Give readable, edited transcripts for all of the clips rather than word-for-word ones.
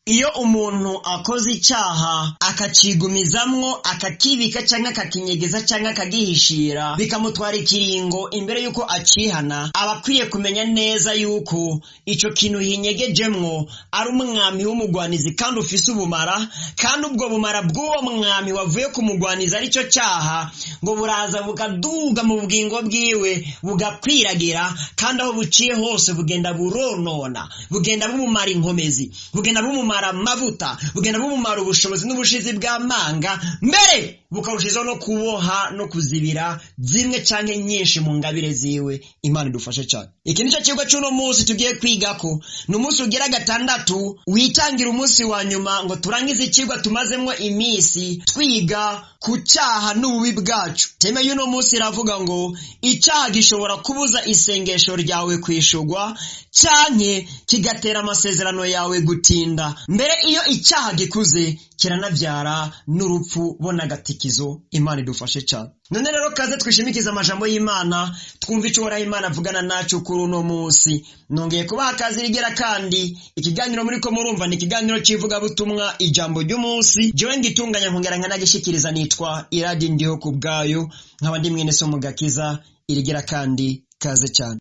Iyo umuntu akoze icyaha akacigumizamwo akakibika canke akakinyegeza canke akagihishira bikamutwara ikiringo imbere yuko acihana, aba akwiye kumenya neza yuko ico kintu yinyegejemwo ari umwami w'umugwanizi kandi ufise ubumara, kandi ubwo bumara bw'uwo mwami wavuye kumugwaniza arico cyaha ngo buraza bukaduga mu bugingo bwiwe bugakwiragira, kandi aho buciye hose bugenda buronona, bugenda bumumara inkomezi, bugenda bumumara amavuta, bugenda bumumara ubushobozi n'ubushizi bw'amanga, mbere bukarushizaho no kuboha no kuzibira zimwe canke nyinshi mu ngabire ziwe. Imana idufashe cyane. Iki nico kigo cy'uno munsi tugiye kwigako. Ni umunsi ugira 6 witangira umunsi wa nyuma ngo turangize ikigwa tumazemwo imisi twiga ku cyaha n'ububi bwacu. Teme y'uno munsi iravuga ngo icyaha gishobora kubuza isengesho ryawe kwishurwa canke kigatera amasezerano yawe gutinda. Mbere iyo icyaha gikuze kiranavyara n'urupfu bonagatikizo. Imana idufashe cyane. None rero kaze twishimikiza amajambo y'Imana, twumva ico Uhoraho Imana avugana nacu kuri uno munsi. Nongeye kubaha akazi rigera, kandi ikiganiro muriko murumva ni ikiganiro civuga butumwa ijambo ry'umunsi. Jewe ngitunganya nkongera nkanagishikiriza nitwa Iradi Ndiho kubgayo, nkaba ndi mwene so mugakiza irigera, kandi kaze cyane.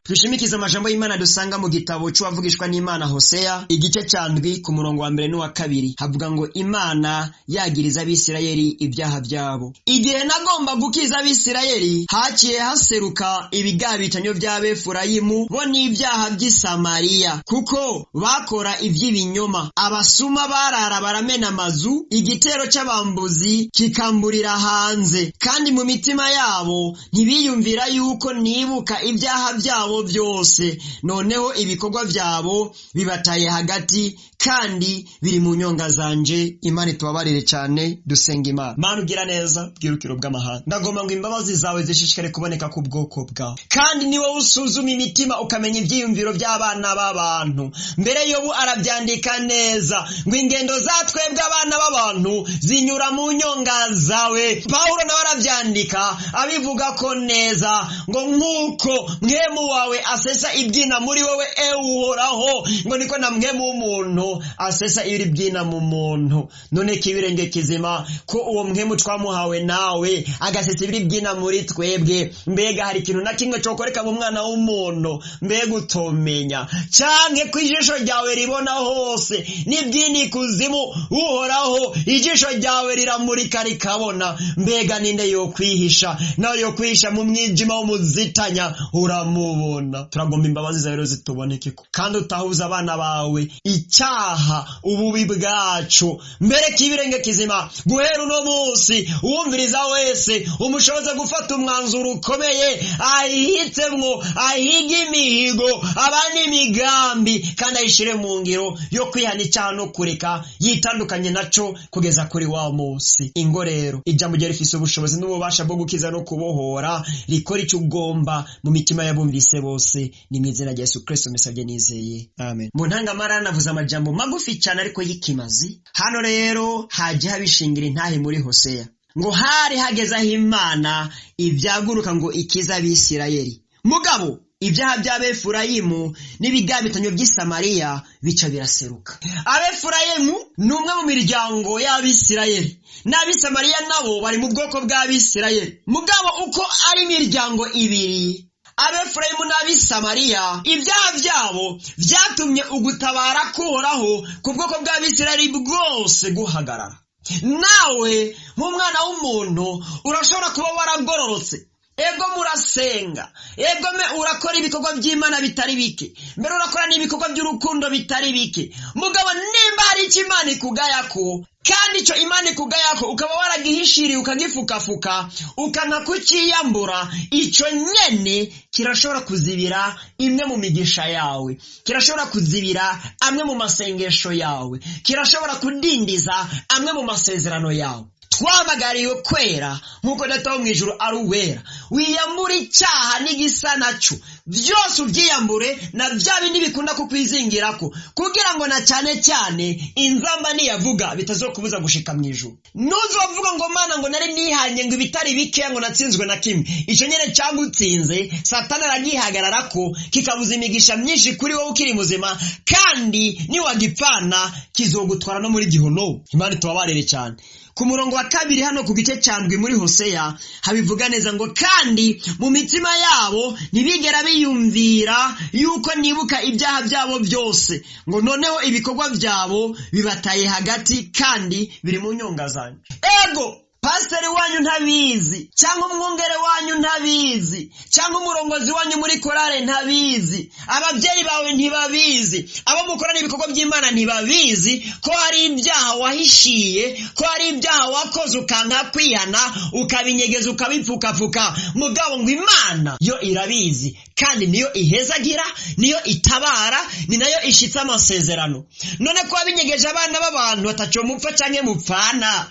Twishimikiza amajambo y'Imana dusanga mu gitabo c'uwavugishwa n'Imana Hosea igice ca 7 ku murongo wa 1 n'uwa 2. Havuga ngo Imana yagiriza Abisirayeli ibyaha byabo. Igihe nagomba gukiza Abisirayeli haciye haseruka ibigabitanyo by'Abefurayimu bo n'ibyaha by'i Samariya, kuko bakora ivy'ibinyoma. Abasuma barara baramena amazu, igitero c'abambuzi kikamburira hanze, kandi mu mitima yabo ntibiyumvira yuko nibuka ibyaha byabo byose. Noneho ibikorwa byabo bibataye hagati, kandi biri mu nyonga zanje. Imana itubabarire cyane, dusenga Imana. Mana ugira neza, bwirukiro bw'amahanga, ndagomba ngo imbabazi zawe zishishikare kuboneka ku bwoko bwawe, kandi ni wowe usuzuma imitima ukamenya ivyiyumviro by'abana b'abantu. Mbere Yobu arabyandika neza ngo ingendo za twebwe abana b'abantu zinyura mu nyonga zawe. Pawulo nawe arabyandika abivuga ko neza ngo nk'uko mwemu wawe asesa ibyina muri wowe Uhoraho, ngo niko na mwemu w'umuntu asesa ibiri byina mu muntu. None kibirenge kizima ko uwo mwemu twamuhawe nawe agasesa ibiri byina muri twebwe. Mbega hari ikintu na kimwe cokoreka mu mwana w'umuntu mbega utomenya canke kwijisho ryawe ribona hose n'ibyini kuzimu? Uhoraho ijisho ryawe riramurika rikabona. Mbega ninde yo kwihisha? Nawe yo kwihisha mu mwijima w'umuzitanya uramubona. Turagomba imbabazi zawe rero zituboneke, kandi utahuza abana bawe icyaha ububi bwacu. Mbere kibirenge kizima guhera uno munsi uwumviriza wese umushoboze gufata umwanzuro ukomeye, ahitsemwo ahiga imihigo abandi imigambi, kandi ayishire mu ngiro yo kwihana icyaha no kureka yitandukanye naco kugeza kuri wa munsi. Ingo rero ijambo rye rifise ubushobozi n'ububasha bwo gukiza no kubohora, rikora icyo ugomba mu mitima y'abumvise bose. Ni mu izina rya Yesu Kristo mesabye nizeye, amen. Mu ntangamara navuze amajambo magufi cyane ariko y'ikimazi. Hano rero haje habishingira intahe muri Hosea ngo hari hageze aho Imana ibyaguruka ngo ikiza Abisirayeli. Mugabo ibyaha by'Abefurayimu n'ibigabitanyo by'i Samariya bica biraseruka. Abefurayimu ni umwe mu miryango y'Abisirayeli, n'Abisamariya nabo bari mu bwoko bw'Abisirayeli. Mugabo uko ari imiryango ibiri, Abefurayimu n'Abisamariya, ibyaha byabo byatumye ugutabara kuhoraho ku bwoko bw'Abisirayeli bwose guhagarara. Nawe mu mwana w'umuntu urashobora kuba waragororotse ego murasenga, ego urakora ibikorwa by'Imana bitari bike, mbere urakora n'ibikorwa by'urukundo bitari bike, mugabo nimba hari icyo Imana ikugayako kandi icyo Imana ikugayako ukaba waragihishiriye ukagifukafuka ukanka kuciyambura, icyo nyene kirashobora kuzibira imwe mu migisha yawe, kirashobora kuzibira amwe mu masengesho yawe, kirashobora kudindiza amwe mu masezerano yawe. Twamagariwe kwera nk'uko Data wo mw'ijuru ari uwera. Wiyambure icyaha n'igisa nacyo, byose ubyiyambure na bya bindi bikunda kukwizingirako, kugira ngo na cyane cyane inzamba niyavuga bitazokubuza gushika mu ijuru. Nuzovuga ngo Mana ngo nari nihanye ngo ibitari bike ngo natsinzwe na kimwe, icyo nyene cyagutsinze Satani aragihagararako kikabuza imigisha myinshi kuri wowe ukiri muzima, kandi niwagipfana kizogutwara no muri gihono. Imana tubabarire cyane. Ku murongo wa 2 hano ku gice cyandwi muri Hoseya habivuga neza ngo kandi mu mitima yabo ntibigera biyumvira yuko nibuka ibyaha byabo byose, ngo noneho ibikorwa byabo bibataye hagati kandi biri mu nyongazanyo. Ego pasiteri wanyu ntabizi, cyangwa umwungere wanyu ntabizi, cyangwa umurongozi wanyu muri korale ntabizi, ababyeyi bawe ntibabizi, abo mukorana ibikorwa by'Imana ntibabizi ko hari ibyaha wahishiye, ko hari ibyaha wakoze ukanka kwihana, ukabinyegeza ukabipfukafuka. Mugabo ngo Imana yo irabizi, kandi niyo ihezagira, niyo itabara, ni nayo ishitse amasezerano. None ko abinyegeje abana b'abantu bataco mupfa canke mupfana,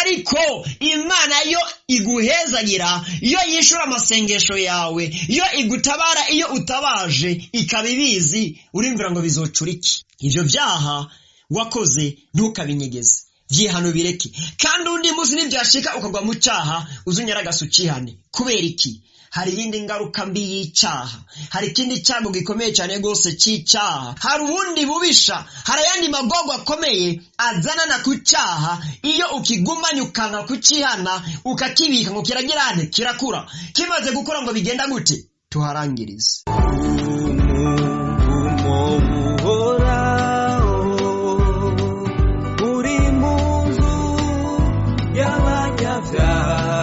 ariko Imana yo iguhezagira, yo yishura amasengesho yawe, yo igutabara iyo utabaje, ikabibizi. Urimvira ngo bizocura iki? Ivyo byaha wakoze ntukabinyegeze, vyihano bireke. Kandi undi munsi nivyashika ukagwa mu cyaha, uzunyaragasa ucihane. Kubera iki? Hari ibindi ngaruka mbi y'icyaha, hari ikindi cyago gikomeye cyane gose c'icyaha, hari ubundi bubisha, hari ayandi magorwa akomeye azanana ku cyaha. Iyo ukigumanya ukanka kucihana ukakibika ngo kiragirane kirakura, kimaze gukura ngo bigenda gute? Tuharangirize. Uri munzu y'abanyabyaha,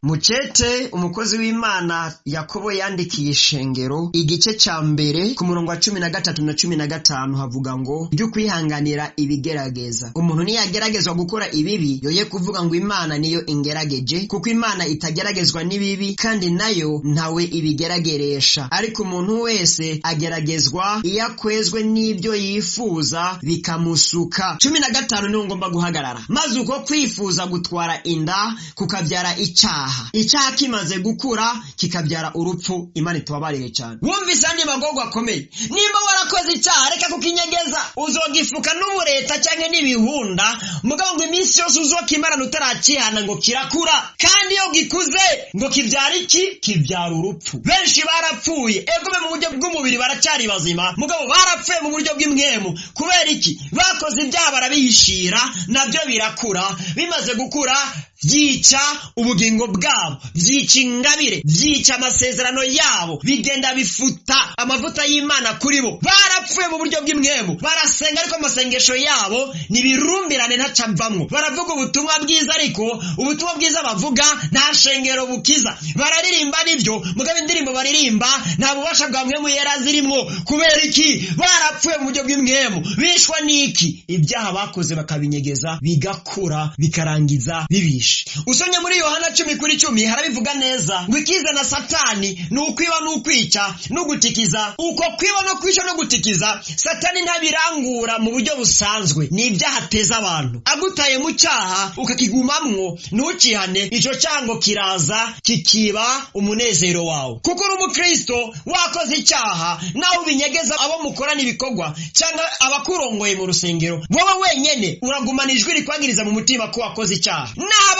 Mucete umukozi w'Imana Yakobo yandikiye ishengero igice ca mbere ku murongo wa 13 na 15 havuga ngo byo kwihanganira ibigerageza. Umuntu niyageragezwa gukora ibibi yoye kuvuga ngo Imana niyo ingerageje, kuko Imana itageragezwa n'ibibi kandi nayo ntawe ibigerageresha. Ariko umuntu wese ageragezwa iyo akwezwe n'ibyo yifuza bikamusuka. 15 niho ngomba guhagarara. Maze uko kwifuza gutwara inda kukabyara icyaha, icyaha kimaze gukura kikabyara urupfu. Imana itubabarire cyane. Wumvise andi magorwa akomeye. Nimba warakoze icyaha reka kukinyegeza, uzogifuka n'ubureta cyangwa n'ibihunda, mugabo ngo iminsi yose uzokimarana utaracihana ngo kirakura. Kandi iyo gikuze ngo kibyara iki? Kibyara urupfu. Benshi barapfuye, ego mu buryo bw'umubiri baracyari bazima, mugabo barapfuye mu buryo bw'imwemu. Kubera iki? Bakoze ibyaha barabihishira, nabyo birakura. Bimaze gukura vyica ubugingo bwabo, vyica ingabire, vyica amasezerano yabo, bigenda bifuta amavuta y'Imana kuri bo. Barapfuye mu buryo bw'imwemu, barasenga ariko amasengesho yabo nibirumbirane ntacamvamwo. Baravuga ubutumwa bwiza ariko ubutumwa bwiza bavuga nta shengero bukiza. Bararirimba nibyo, mugabo indirimbo baririmba nta bubasha bwa mwemu yera zirimwo. Kubera iki? Barapfuye mu buryo bw'imwemu. Bishwa niki? Ibyaha bakoze bakabinyegeza, bigakura, bikarangiza bibisha. Usomye muri Yohana 10:10 harabivuga neza ngo ikiza na Satani ni ukwiba n'ukwica no gutikiza. Uko kwiba no kwica no gutikiza Satani ntabirangura mu buryo busanzwe, ni ibyaha ateza abantu. Agutaye mu cyaha ukakigumamwo ntukihane, ico cyango kiraza kikiba umunezero wawe. Kuko uri umukristo wakoze icyaha, nawe ubinyegeza abo mukorana ibikorwa cyangwa abakurongoye mu rusengero, wowe wenyene uragumana ijwi rikwagiriza mu mutima ko wakoze icyaha.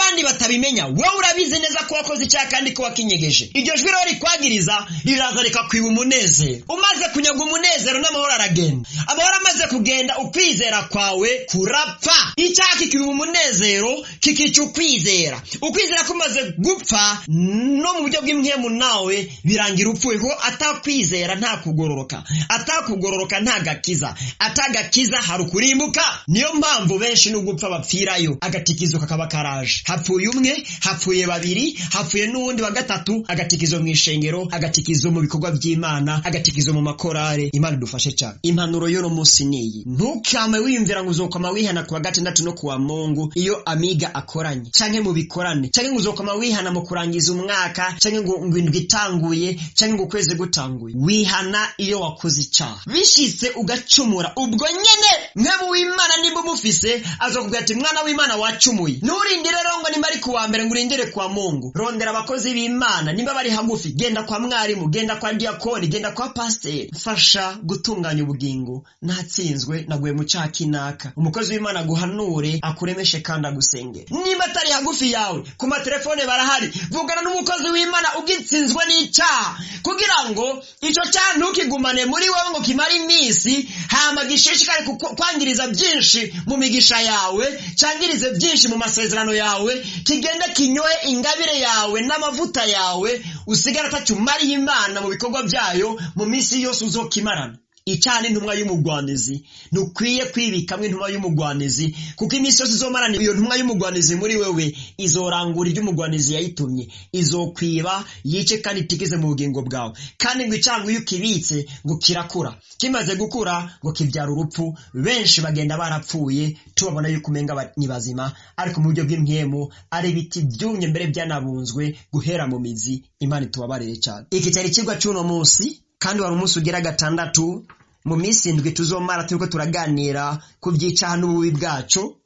abandi batabimenya, wowe urabizi neza ko wakoze icyaha kandi ko wakinyegeje. Iryo jwi rero rikwagiriza riraza rikakwiba umunezero. Umaze kunyaga umunezero n'amahoro aragenda. Amahoro amaze kugenda, ukwizera kwawe kurapfa. Icyaha kikiba umunezero kikica ukwizera. Ukwizera kumaze gupfa no mu buryo bw'imhemu nawe birangira upfuye, kuko atakwizera nta kugororoka, atakugororoka nta gakiza, atagakiza hari ukurimbuka. Niyo mpamvu benshi n'ugupfa bapfirayo, agatikizo kakaba karaje. Hapfuye umwe, hapfuye babiri, hapfuye n'uwundi wa gatatu, agatikizo mu ishengero, agatikizo mu bikorwa by'Imana, agatikizo mu makorare. Imana dufashe cyane. Impanuro y'uno munsi niyi: ntukame wiyumvira ngo uzokoma wihana kuwa gatandatu no kuwa Mungu iyo amiga akoranye, canke mu bikorane, canke ngo uzokoma wihana mu kurangiza umwaka, canke ngo indwi itanguye, canke ngo ukwezi gutanguye. Wihana iyo wakoze icyaha. Bishitse ugacumura, ubwo nyene mwemu w'Imana nimba umufise azokubwira ati mwana w'Imana wacumuye. Nturindire rero ngo nimba ari kuwa mbere ngo urindire kwa Mungu. Rondera abakozi b'Imana nimba bari hagufi, genda kwa mwarimu, genda kwa diakoni, genda kwa pasiteri. Fasha gutunganya ubugingo. Ntatsinzwe naguye mu cyaha kinaka. Umukozi w'Imana aguhanure, akuremeshe kandi agusengere. Nimba atari hagufi yawe, ku matelefone barahari, vugana n'umukozi w'Imana ugitsinzwe n'icyaha, kugira ngo icyo cyaha ntukigumane muri wowe ngo kimare iminsi, hama gishishikare kwangiriza byinshi mu migisha yawe, cyangirize byinshi mu masezerano yawe, kigende kinyoye ingabire yawe n'amavuta yawe, usigara atacyumariye Imana mu bikorwa byayo mu minsi yose uzokimarana. Icyaha n'intumwa y'umugwanizi. Nukwiye kwibikamwe intumwa y'umugwanizi, kuko iminsi yose izomarana iyo ntumwa y'umugwanizi muri wewe, izorangura ibyo umugwanizi yayitumye, izokwiba, yice kandi itikize mu bugingo bwawe. Kandi ngo icyaha iyo ukibitse ngo kirakura, kimaze gukura ngo kibyara urupfu. Benshi bagenda barapfuye, tubabona yuko umenga ni bazima, ariko mu buryo bw'imhemu ari ibiti byumye mbere byanabunzwe guhera mu mizi. Imana itubabarire cyane. Iki cyari ikigwa cy'uno munsi, kandi wari umunsi ugira gatandatu mu minsi indwi tuzomara turiko turaganira ku by'icaha n'ububi bwacu.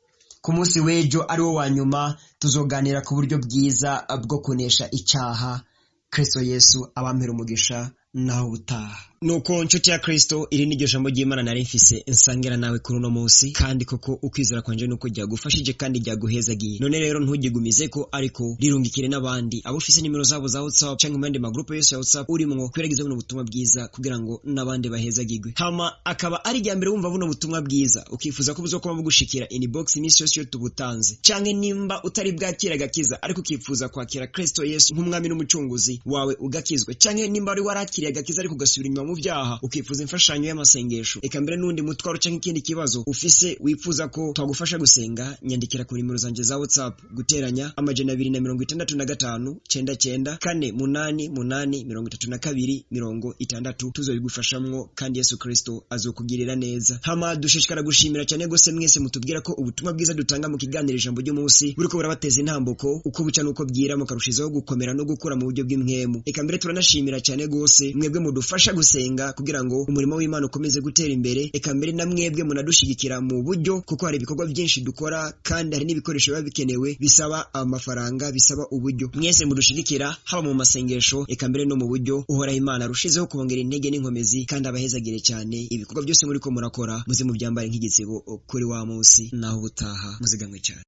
Ku munsi w'ejo ari wo wa nyuma tuzoganira ku buryo bwiza bwo kunesha icyaha. Kristo Yesu abampera umugisha naho ubutaha. Nuko nshuti ya Kristo, iri ni jambo ry'Imana nari mfise nsangira nawe kuri uno munsi, kandi koko ukwizera kwanje nuko ryagufashije kandi ryaguhezagiye. None rero ntugigumize ko, ariko rirungikire n'abandi abo ufise nimero zabo za WhatsApp cyangwa mu magroupe yose ya WhatsApp urimo, kweregeza buno butumwa bwiza kugira ngo n'abandi bahezagirwe. Hama akaba ari rya mbere wumva buno butumwa bwiza, ukifuza ko buzokoma bugushikira inbox iminsi yose yo tubutanze, cyangwa nimba utari bwakira gakiza ariko ukifuza kwakira Kristo Yesu nk'umwami n'umucunguzi wawe ugakizwe, cyangwa nimba ari warakiriye gakiza ariko ugasubira inyuma mu byaha, ukifuza imfashanyo y'amasengesho, eka mbere n'undi mutwaro cyangwa ikindi kibazo ufise wifuza ko twagufasha gusenga, nyandikira kuri nimero zanje za WhatsApp: guteranya 265 99 488 tuzobigufashamwo, kandi Yesu Kristo azokugirira neza. Hama dushishikara gushimira cyane gose mwese mutubwira ko ubutumwa bwiza dutanga mu kiganiro ijambo ry'umunsi buriko burabateza intambuko, uko buca nuko bwira mukarushizaho gukomera no gukura mu buryo bw'imhemu. Eka mbere turanashimira cyane gose mwebwe mudufasha gusenga kugira ngo umurimo w'Imana ukomeze gutera imbere. Eka mbere na mwebwe munadushigikira mu buryo, kuko hari ibikorwa byinshi dukora kandi hari n'ibikoresho biba bikenewe bisaba amafaranga, bisaba uburyo. Mwese mudushigikira haba mu masengesho, eka mbere no mu buryo. Uhoraho Imana arushizeho kubongera intege n'inkomezi kandi abahezagire cyane. Ibikorwa byose muri ko murakora muze mu byambare nk'igitsebo kuri wa munsi naho ubutaha. Muzigamwe cyane.